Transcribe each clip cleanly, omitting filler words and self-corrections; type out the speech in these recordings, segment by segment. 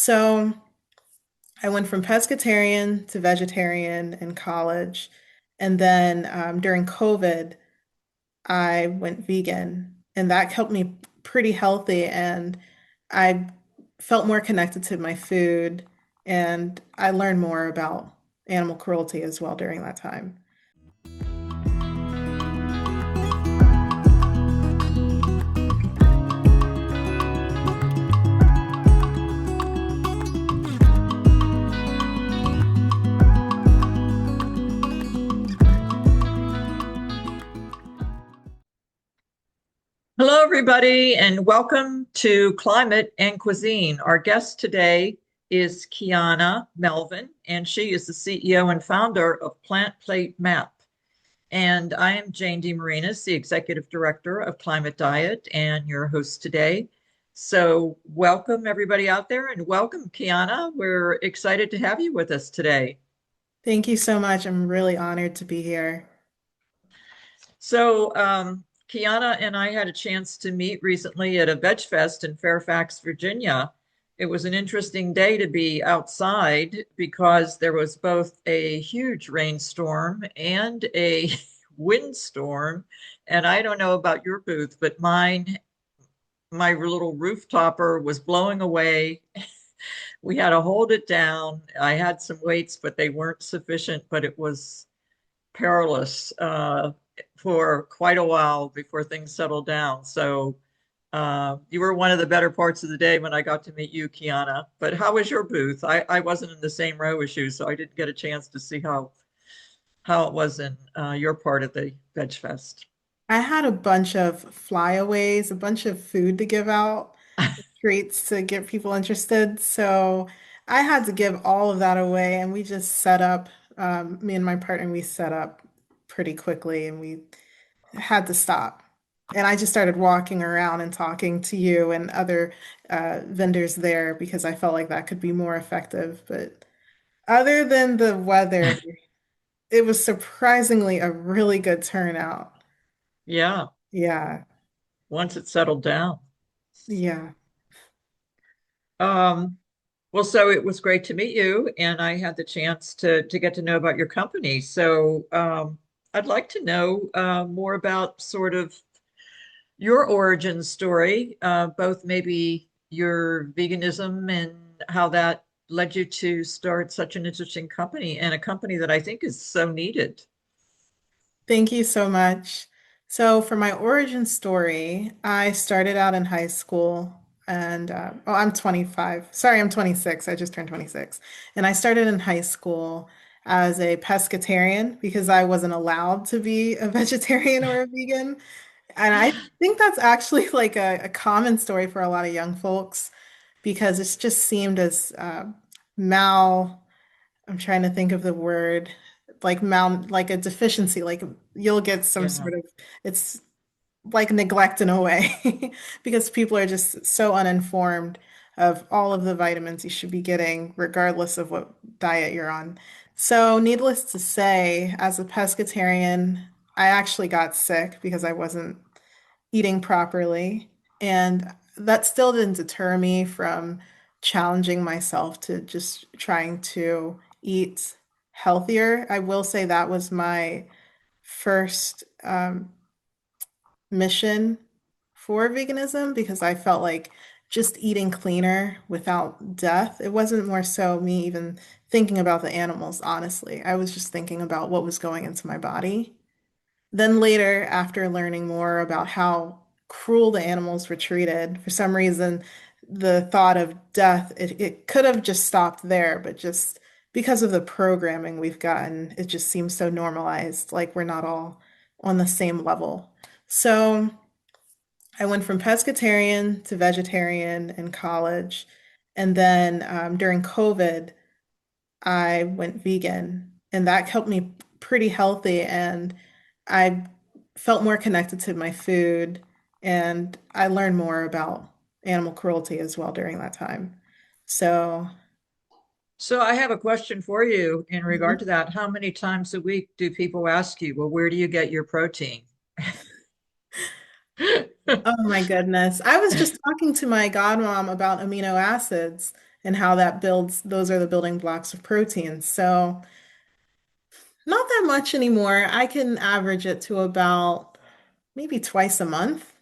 So I went from pescatarian to vegetarian in college. And then during COVID, I went vegan. And that kept me pretty healthy. And I felt more connected to my food. And I learned more about animal cruelty as well during that time. Hello, everybody, and welcome to Climate and Cuisine. Our guest today is Kiana Melvin, and she is the CEO and founder of Plant Plate Map. And I am Jane DeMarines, the Executive Director of Climate Diet, and your host today. So, welcome everybody out there, and welcome, Kiana. We're excited to have you with us today. Thank you so much. I'm really honored to be here. Kiana and I had a chance to meet recently at a veg fest in Fairfax, Virginia. It was an interesting day to be outside because there was both a huge rainstorm and a windstorm. And I don't know about your booth, but my little roof topper was blowing away. We had to hold it down. I had some weights, but they weren't sufficient, but it was perilous for quite a while before things settled down. So you were one of the better parts of the day when I got to meet you, Kiana. But how was your booth? I wasn't in the same row as you, so I didn't get a chance to see how it was in your part of the Veg Fest. I had a bunch of flyaways, a bunch of food to give out, treats to get people interested. So I had to give all of that away, and we just set up, me and my partner, we set up pretty quickly, and we had to stop. And I just started walking around and talking to you and other vendors there because I felt like that could be more effective. But other than the weather, it was surprisingly a really good turnout. Yeah, Yeah, once it settled down. yeah. Um, well, so it was great to meet you, and I had the chance to get to know about your company. So I'd like to know more about sort of your origin story, both maybe your veganism and how that led you to start such an interesting company and a company that I think is so needed. Thank you so much. So, for my origin story, I started out in high school and, oh, I'm 25. Sorry, I'm 26. I just turned 26. And I started in high school as a pescatarian because I wasn't allowed to be a vegetarian or a vegan. And I think that's actually like a common story for a lot of young folks because it's just seemed as mal. I'm trying to think of the word, like a deficiency, like you'll get some Yeah. sort of, it's like neglect in a way because people are just so uninformed of all of the vitamins you should be getting, regardless of what diet you're on. So, needless to say, as a pescatarian, I actually got sick because I wasn't eating properly. And that still didn't deter me from challenging myself to just trying to eat healthier. I will say that was my first mission for veganism because I felt like just eating cleaner without death, it wasn't more so me even thinking about the animals, honestly. I was just thinking about what was going into my body. Then later, after learning more about how cruel the animals were treated, for some reason, the thought of death, it could have just stopped there, but just because of the programming we've gotten, it just seems so normalized, like we're not all on the same level. So I went from pescatarian to vegetarian in college. And then during COVID, I went vegan, and that kept me pretty healthy. And I felt more connected to my food, and I learned more about animal cruelty as well during that time. So, So I have a question for you in regard mhm. to that. How many times a week do people ask you, well, where do you get your protein? Oh my goodness. I was just talking to my godmom about amino acids, and how that builds, those are the building blocks of protein. So not that much anymore. I can average it to about maybe twice a month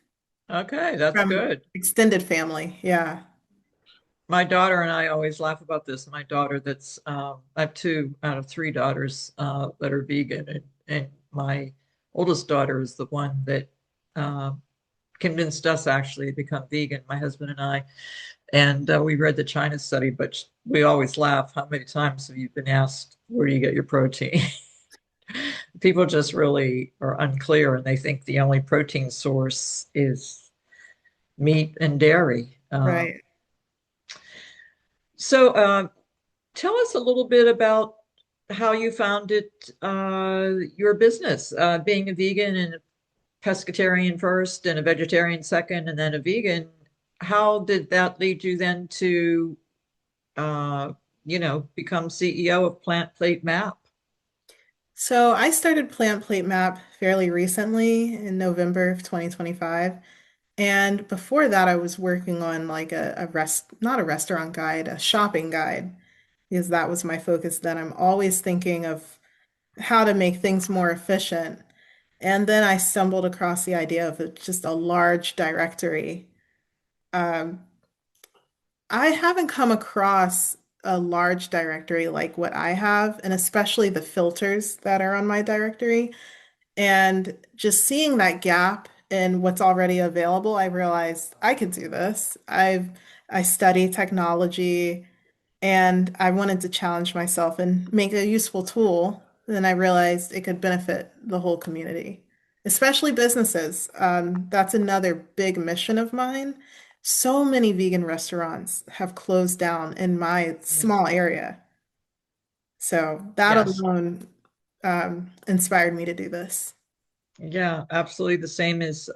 Okay, that's from good. extended family. Yeah. My daughter and I always laugh about this. My daughter that's I have two out of three daughters that are vegan, and my oldest daughter is the one that uh, convinced us actually to become vegan, my husband and I. And we read the China study, but we always laugh. How many times have you been asked, where do you get your protein? People just really are unclear, and they think the only protein source is meat and dairy. Right. So tell us a little bit about how you founded your business, being a vegan and a pescatarian first, and a vegetarian second, and then a vegan. How did that lead you then to, uh, become CEO of Plant Plate Map? So I started Plant Plate Map fairly recently in November of 2025. And before that, I was working on like not a restaurant guide, a shopping guide, because that was my focus then. I'm always thinking of how to make things more efficient. And then I stumbled across the idea of just a large directory. Um, I haven't come across a large directory like what I have, and especially the filters that are on my directory. And just seeing that gap in what's already available, I realized I could do this. I study technology and I wanted to challenge myself and make a useful tool. Then I realized it could benefit the whole community, especially businesses. That's another big mission of mine. So many vegan restaurants have closed down in my Mm. small area. So that Yes. alone inspired me to do this. Yeah, absolutely. The same as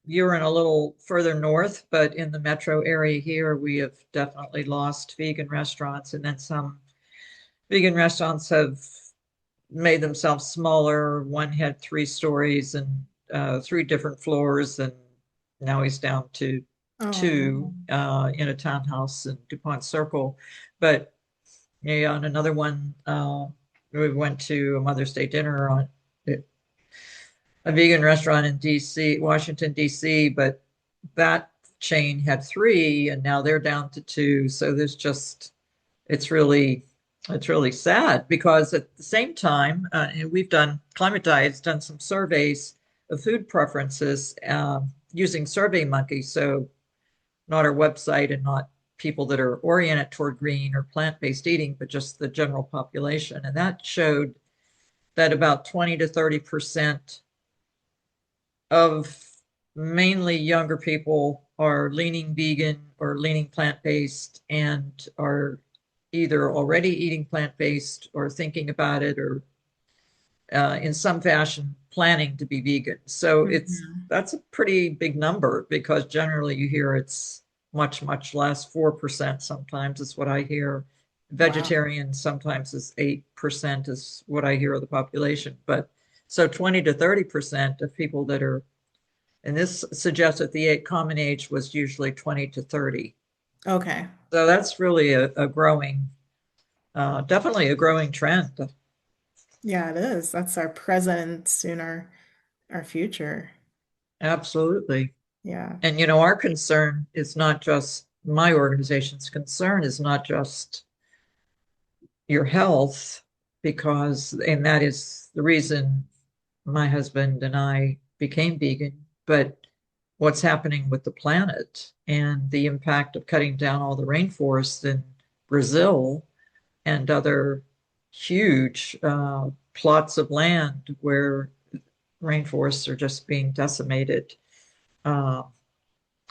you're in a little further north, but in the metro area here, we have definitely lost vegan restaurants, and then some vegan restaurants have made themselves smaller. One had 3 stories and 3 different floors, and now he's down to two Oh, in a townhouse in DuPont Circle. But yeah, on another one, we went to a Mother's Day dinner on a vegan restaurant in DC, Washington, DC, but that chain had three and now they're down to two. So there's just, it's really, it's really sad because at the same time, and we've done Climate Diet's done some surveys of food preferences using Survey Monkey. So not our website and not people that are oriented toward green or plant-based eating, but just the general population. And that showed that about 20 to 30% of mainly younger people are leaning vegan or leaning plant-based and are either already eating plant-based or thinking about it or in some fashion planning to be vegan. So it's mhm. that's a pretty big number because generally you hear it's much, much less, 4% sometimes is what I hear. Wow. Vegetarian sometimes is 8% is what I hear of the population. But so 20 to 30% of people that are, and this suggests that the common age was usually 20 to 30. Okay. So that's really a growing, definitely a growing trend. Yeah, it is. That's our present and soon our future. Absolutely. Yeah. And our concern is not just my organization's concern is not just your health, because, and that is the reason my husband and I became vegan, but what's happening with the planet and the impact of cutting down all the rainforests in Brazil and other huge plots of land where rainforests are just being decimated. Uh,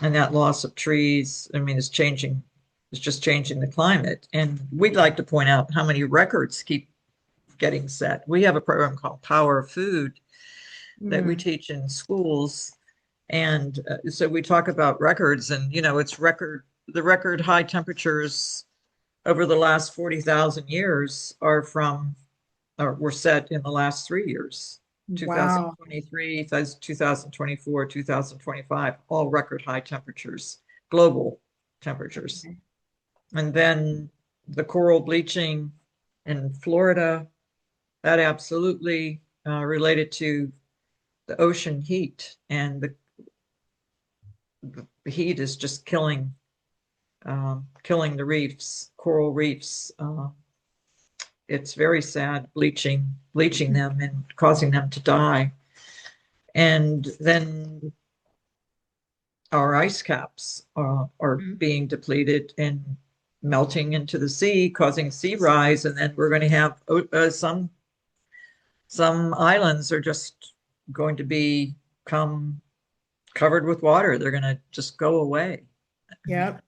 and that loss of trees, I mean, it's just changing the climate. And we'd like to point out how many records keep getting set. We have a program called Power of Food that we Mm. teach in schools. And so we talk about records, and it's the record high temperatures over the last 40,000 years are from, or were set in the last 3 years. Wow. 2023, 2024, 2025, all record high temperatures, global temperatures. Okay. And then the coral bleaching in Florida, that absolutely related to the ocean heat, and the heat is just killing the reefs, coral reefs. It's very sad, bleaching them and causing them to die. And then our ice caps are Mhm. being depleted and melting into the sea, causing sea rise. And then we're going to have some islands are just going to become covered with water. They're going to just go away. Yep.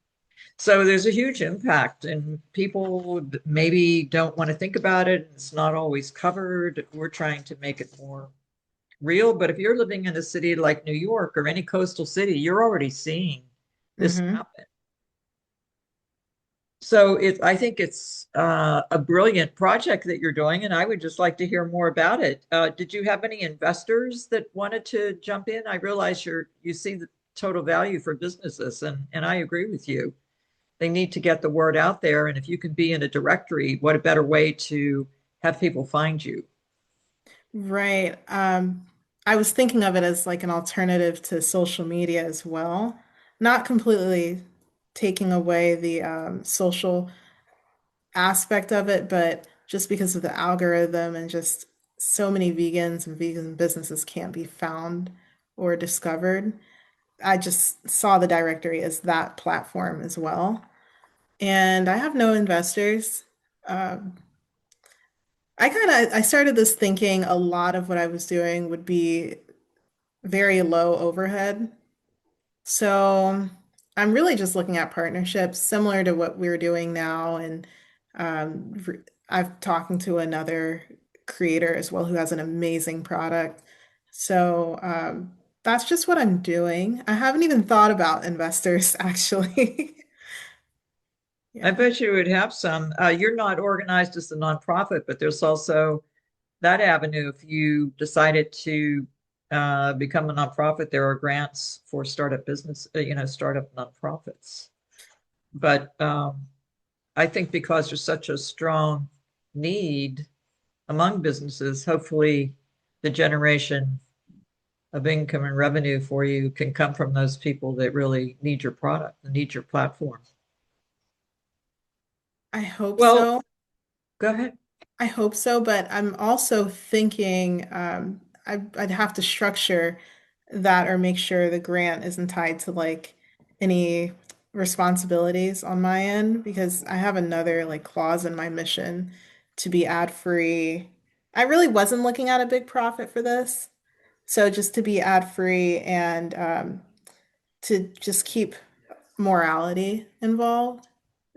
So there's a huge impact, and people maybe don't want to think about it. It's not always covered. We're trying to make it more real. But if you're living in a city like New York or any coastal city, you're already seeing this Hmm. happen. So I think it's a brilliant project that you're doing, and I would just like to hear more about it. Did you have any investors that wanted to jump in? I realize you see the total value for businesses, and I agree with you. They need to get the word out there, and if you can be in a directory, what a better way to have people find you. Right. I was thinking of it as like an alternative to social media as well, not completely taking away the social aspect of it, but just because of the algorithm and just so many vegans and vegan businesses can't be found or discovered. I just saw the directory as that platform as well. And I have no investors. Um, I started this thinking a lot of what I was doing would be very low overhead. So I'm really just looking at partnerships similar to what we're doing now. And I've talking to another creator as well who has an amazing product. So that's just what I'm doing. I haven't even thought about investors actually. I Yeah. bet you would have some. You're not organized as a nonprofit, but there's also that avenue. If you decided to become a nonprofit, there are grants for startup business, startup nonprofits. But I think because there's such a strong need among businesses, hopefully the generation of income and revenue for you can come from those people that really need your product and need your platform. I hope Well, so. go ahead. I hope so, but I'm also thinking I'd have to structure that or make sure the grant isn't tied to like any responsibilities on my end because I have another like clause in my mission to be ad free. I really wasn't looking at a big profit for this. So just to be ad free and to just keep morality involved,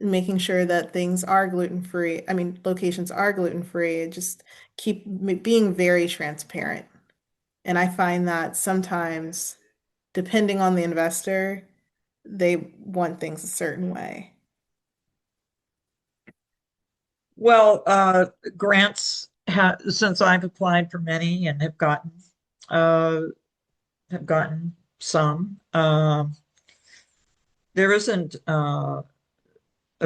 making sure that things are gluten free. I mean, locations are gluten free, just keep being very transparent. And I find that sometimes, depending on the investor, they want things a certain way. Well, grants since I've applied for many and uh, have gotten some. There isn't a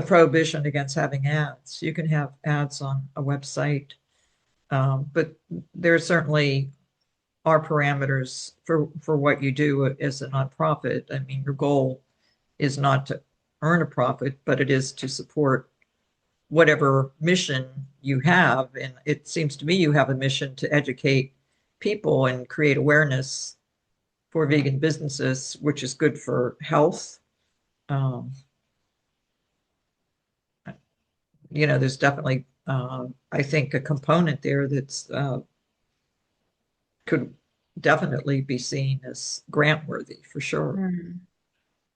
prohibition against having ads. You can have ads on a website, but there certainly are parameters for what you do as a nonprofit. I mean, your goal is not to earn a profit, but it is to support whatever mission you have. And it seems to me you have a mission to educate people and create awareness for vegan businesses, which is good for health. Um, there's definitely, I think, a component there that's could definitely be seen as grant worthy for sure. Mhm.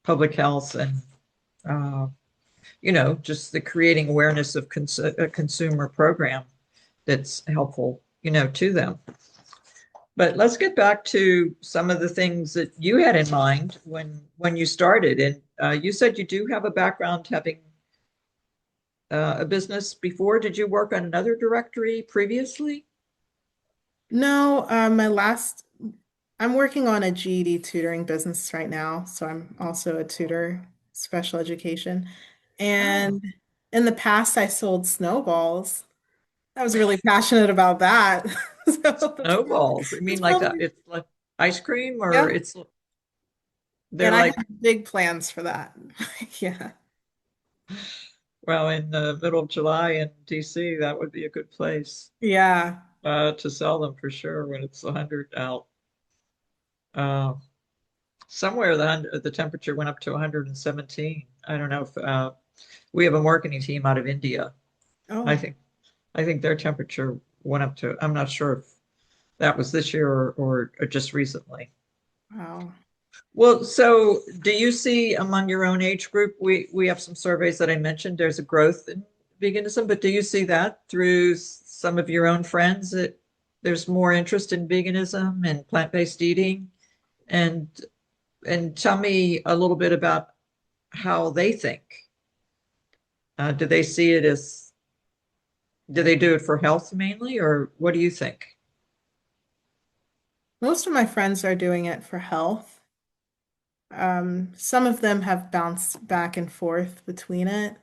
Public health and uh, just the creating awareness of a consumer program that's helpful, to them. But let's get back to some of the things that you had in mind when you started. And you said you do have a background having a business before. Did you work on another directory previously? No, I'm working on a GED tutoring business right now, so I'm also a tutor, special education. Oh, And in the past, I sold snowballs. I was really passionate about that. So snowballs. I that's mean, like probably, it's like ice cream, or yeah. it's they're And I like, had big plans for that. Yeah. well, in the middle of July in DC, that would be a good place Yeah. to sell them for sure when it's 100 out. Uh, Somewhere the temperature went up to 117. I don't know if we have a marketing team out of India. I Oh, think I think their temperature went up to, I'm not sure if that was this year or just recently. wow. Well, so do you see among your own age group, we have some surveys that I mentioned, there's a growth in veganism, but do you see that through some of your own friends that there's more interest in veganism and plant-based eating? And and tell me a little bit about how they think. Do they see it as, do they do it for health mainly, or what do you think? Most of my friends are doing it for health. Some of them have bounced back and forth between it.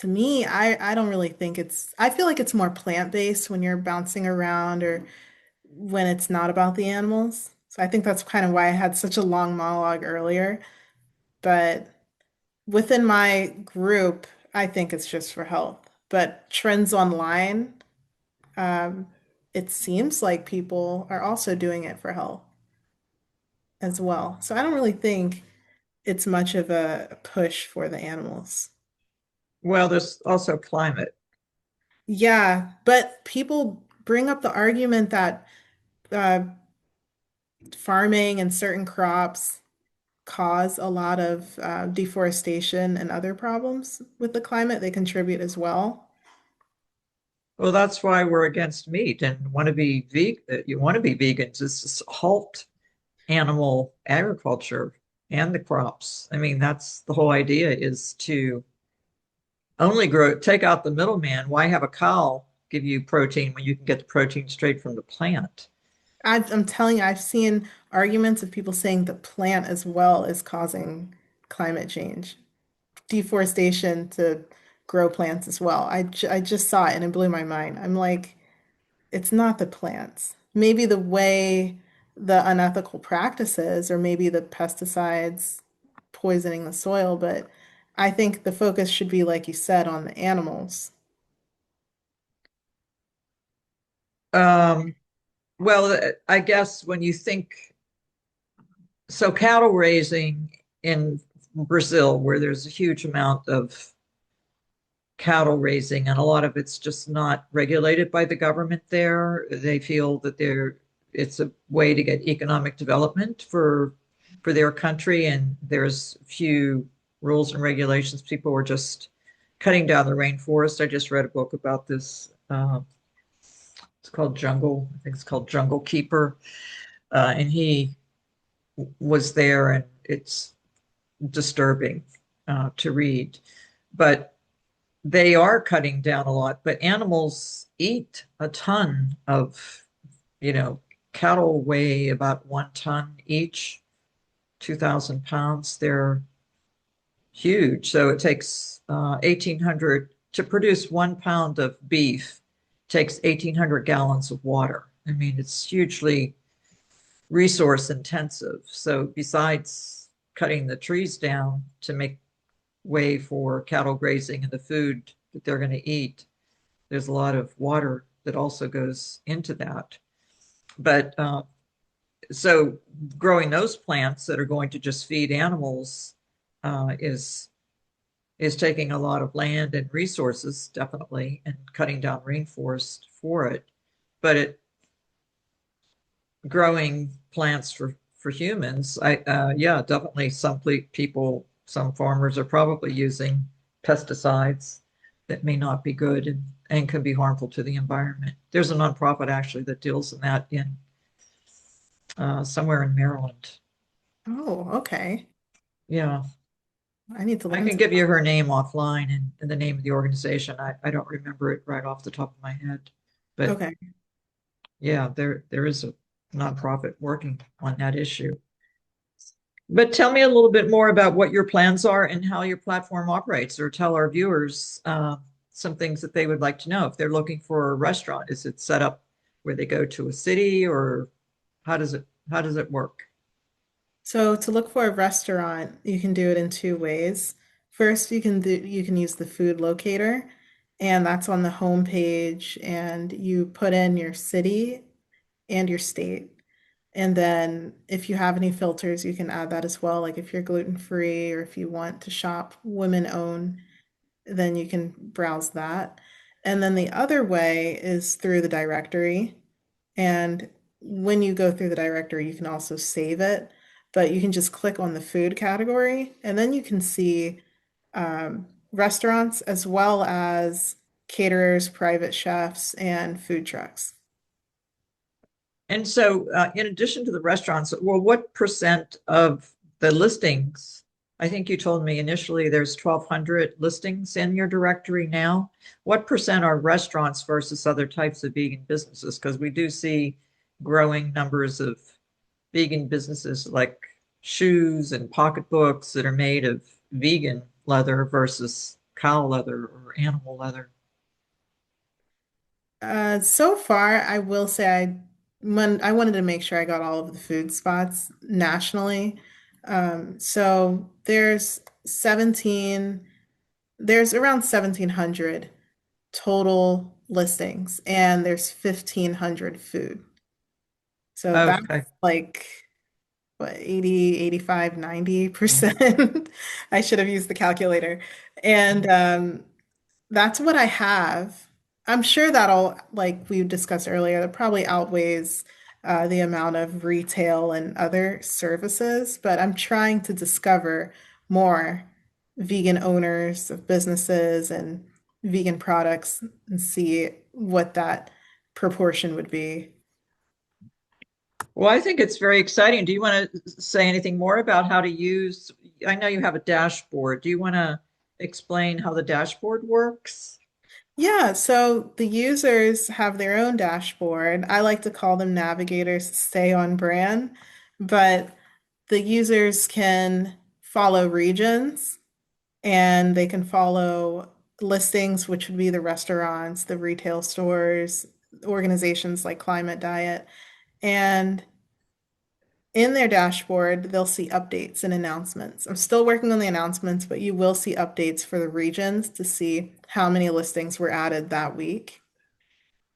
To me, I don't really think I feel like it's more plant-based when you're bouncing around or when it's not about the animals. So I think that's kind of why I had such a long monologue earlier. But within my group, I think it's just for health. But trends online, um, it seems like people are also doing it for health as well. So I don't really think it's much of a push for the animals. Well, there's also climate. Yeah, but people bring up the argument that uh, farming and certain crops cause a lot of deforestation and other problems with the climate. They contribute as well. Well, that's why we're against meat and want to be vegan. You want to be vegans is to halt animal agriculture and the crops. I mean, that's the whole idea, is to only grow, take out the middleman. Why have a cow give you protein when you can get the protein straight from the plant? I'm telling you, I've seen arguments of people saying the plant as well is causing climate change, deforestation to grow plants as well. I just saw it and it blew my mind. I'm like, it's not the plants. Maybe the way the unethical practices, or maybe the pesticides poisoning the soil, but I think the focus should be, like you said, on the animals. Um, well, I guess when you think, so cattle raising in Brazil, where there's a huge amount of cattle raising, and a lot of it's just not regulated by the government there. They feel that it's a way to get economic development for their country, and there's few rules and regulations. People were just cutting down the rainforest. I just read a book about this. It's called Jungle. I think it's called Jungle Keeper, and he was there, and it's disturbing to read. But they are cutting down a lot, but animals eat a ton of, you know, cattle weigh about 1 ton each, 2,000 pounds. They're huge. So it takes 1,800 to produce 1 pound of beef, takes 1,800 gallons of water. I mean, it's hugely resource intensive. So besides cutting the trees down to make way for cattle grazing and the food that they're going to eat, there's a lot of water that also goes into that. But so growing those plants that are going to just feed animals is taking a lot of land and resources, definitely, and cutting down rainforest for it. But it growing plants for humans, yeah, definitely some people, some farmers are probably using pesticides that may not be good and can be harmful to the environment. There's a nonprofit actually that deals in that in somewhere in Maryland. Oh, okay. Yeah, I need to look I can into give that. you her name offline and the name of the organization. I don't remember it right off the top of my head, but Okay. yeah, there is a nonprofit working on that issue. But tell me a little bit more about what your plans are and how your platform operates, or tell our viewers some things that they would like to know. If they're looking for a restaurant, is it set up where they go to a city, or how does it work? So to look for a restaurant, you can do it in two ways. First, you can use the food locator, and that's on the home page, and you put in your city and your state. And then if you have any filters, you can add that as well. Like if you're gluten-free or if you want to shop women-owned, then you can browse that. And then the other way is through the directory. And when you go through the directory, you can also save it, but you can just click on the food category, and then you can see restaurants as well as caterers, private chefs, and food trucks. And so, in addition to the restaurants, well, what percent of the listings? I think you told me initially there's 1,200 listings in your directory now. What percent are restaurants versus other types of vegan businesses? Because we do see growing numbers of vegan businesses like shoes and pocketbooks that are made of vegan leather versus cow leather or animal leather. So far, I will say I wanted to make sure I got all of the food spots nationally. So there's around 1,700 total listings, and there's 1,500 food. So that's Okay. like what, 80, 85, 90%. I should have used the calculator. And that's what I have. I'm sure that'll, like we discussed earlier, that probably outweighs the amount of retail and other services, but I'm trying to discover more vegan owners of businesses and vegan products and see what that proportion would be. Well, I think it's very exciting. Do you want to say anything more about how to use? I know you have a dashboard. Do you want to explain how the dashboard works? Yeah, so the users have their own dashboard. I like to call them navigators to stay on brand, but the users can follow regions and they can follow listings, which would be the restaurants, the retail stores, organizations like Climate Diet. And in their dashboard, they'll see updates and announcements. I'm still working on the announcements, but you will see updates for the regions to see how many listings were added that week.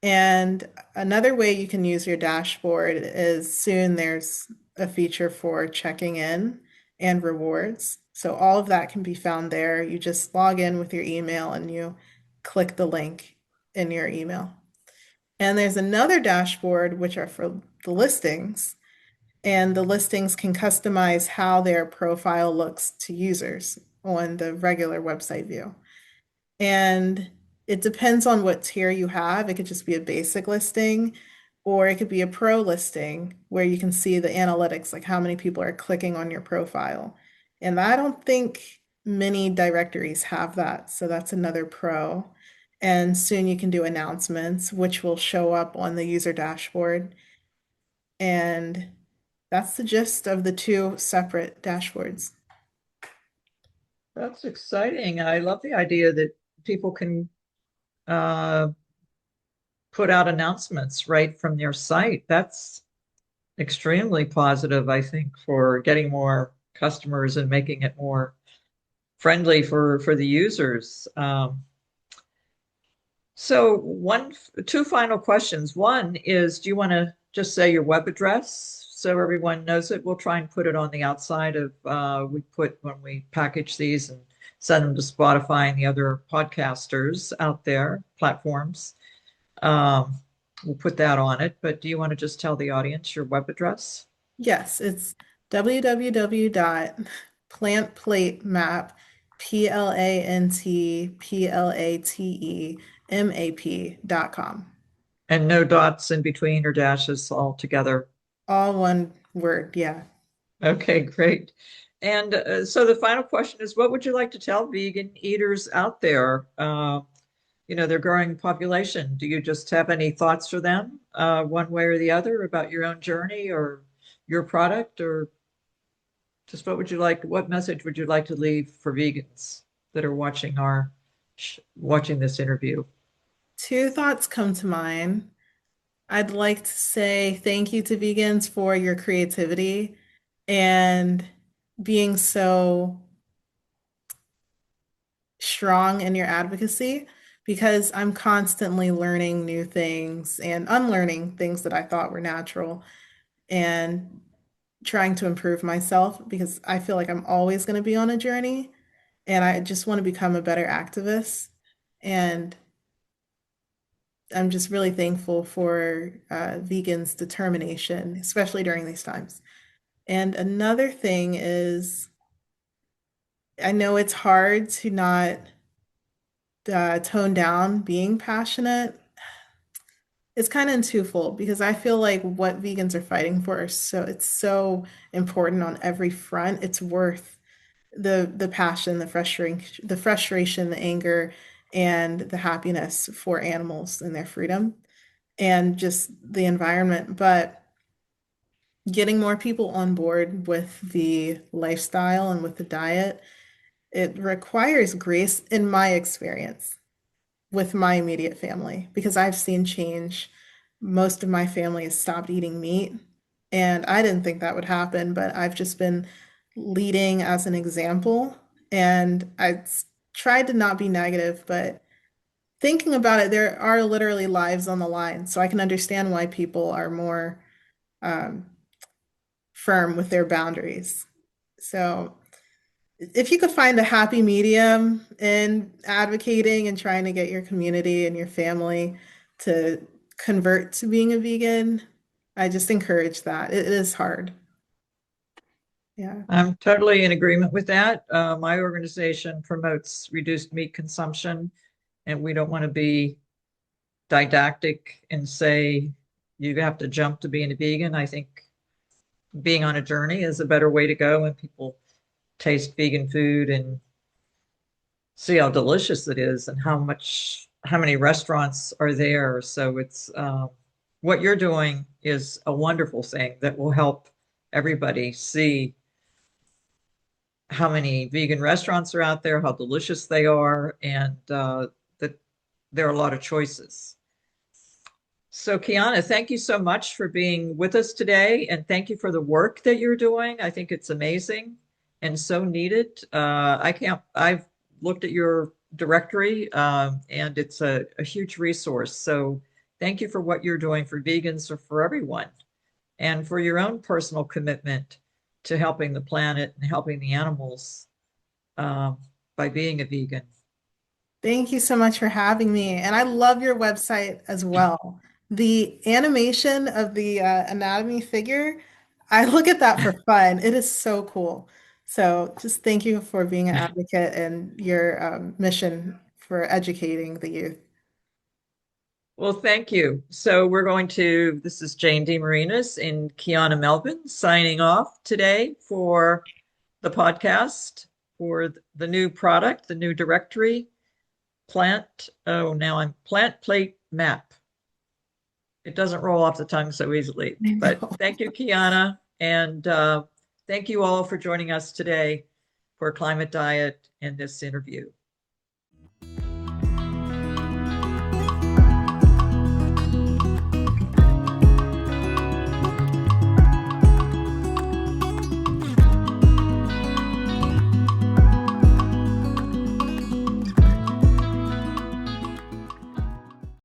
And another way you can use your dashboard is soon there's a feature for checking in and rewards. So all of that can be found there. You just log in with your email and you click the link in your email. And there's another dashboard, which are for the listings, and the listings can customize how their profile looks to users on the regular website view. And it depends on what tier you have. It could just be a basic listing, or it could be a pro listing where you can see the analytics, like how many people are clicking on your profile. And I don't think many directories have that. So that's another pro. And soon you can do announcements, which will show up on the user dashboard. And that's the gist of the two separate dashboards. That's exciting. I love the idea that people can uh, put out announcements right from their site. That's extremely positive, I think, for getting more customers and making it more friendly for the users. So two final questions. One is, do you want to just say your web address so everyone knows it? We'll try and put it on the outside of we put when we package these and send them to Spotify and the other podcasters out there, platforms. Um, we'll put that on it. But do you want to just tell the audience your web address? Yes, it's www.plantplatemap, PLANTPLATEMAP.com. And no dots in between or dashes all together. All one word, yeah. Okay, great. And so the final question is, what would you like to tell vegan eaters out there? Their growing population. Do you just have any thoughts for them, one way or the other, about your own journey or your product or? Just what message would you like to leave for vegans that are watching this interview? Two thoughts come to mind. I'd like to say thank you to vegans for your creativity and being so strong in your advocacy because I'm constantly learning new things and unlearning things that I thought were natural and trying to improve myself because I feel like I'm always going to be on a journey and I just want to become a better activist. And I'm just really thankful for vegans' determination, especially during these times. And another thing is, I know it's hard to not tone down being passionate. It's kind of in twofold because I feel like what vegans are fighting for are it's so important on every front. It's worth the passion, the frustration, the anger, and the happiness for animals and their freedom and just the environment. But getting more people on board with the lifestyle and with the diet, it requires grace in my experience with my immediate family because I've seen change. Most of my family has stopped eating meat, and I didn't think that would happen, but I've just been leading as an example. And tried to not be negative, but thinking about it, there are literally lives on the line. So I can understand why people are more um, firm with their boundaries. So if you could find a happy medium in advocating and trying to get your community and your family to convert to being a vegan, I just encourage that. It is hard. Yeah. I'm totally in agreement with that. My organization promotes reduced meat consumption, and we don't want to be didactic and say you have to jump to being a vegan. I think being on a journey is a better way to go when people taste vegan food and see how delicious it is and how many restaurants are there. So it's what you're doing is a wonderful thing that will help everybody see how many vegan restaurants are out there, how delicious they are, and that there are a lot of choices. So, Kiana, thank you so much for being with us today, and thank you for the work that you're doing. I think it's amazing and so needed. I've looked at your directory, and it's a huge resource. So, thank you for what you're doing for vegans or for everyone, and for your own personal commitment to helping the planet and helping the animals um, by being a vegan. Thank you so much for having me. And I love your website as well. The animation of the anatomy figure, I look at that for fun. It is so cool. So just thank you for being an advocate and your mission for educating the youth. Well, thank you. This is Jane DeMarines and Kiana Melvin signing off today for the podcast for the new product, the new directory, Plant Plate Map. It doesn't roll off the tongue so easily, I but know. thank you, Kiana. And thank you all for joining us today for Climate Diet and this interview.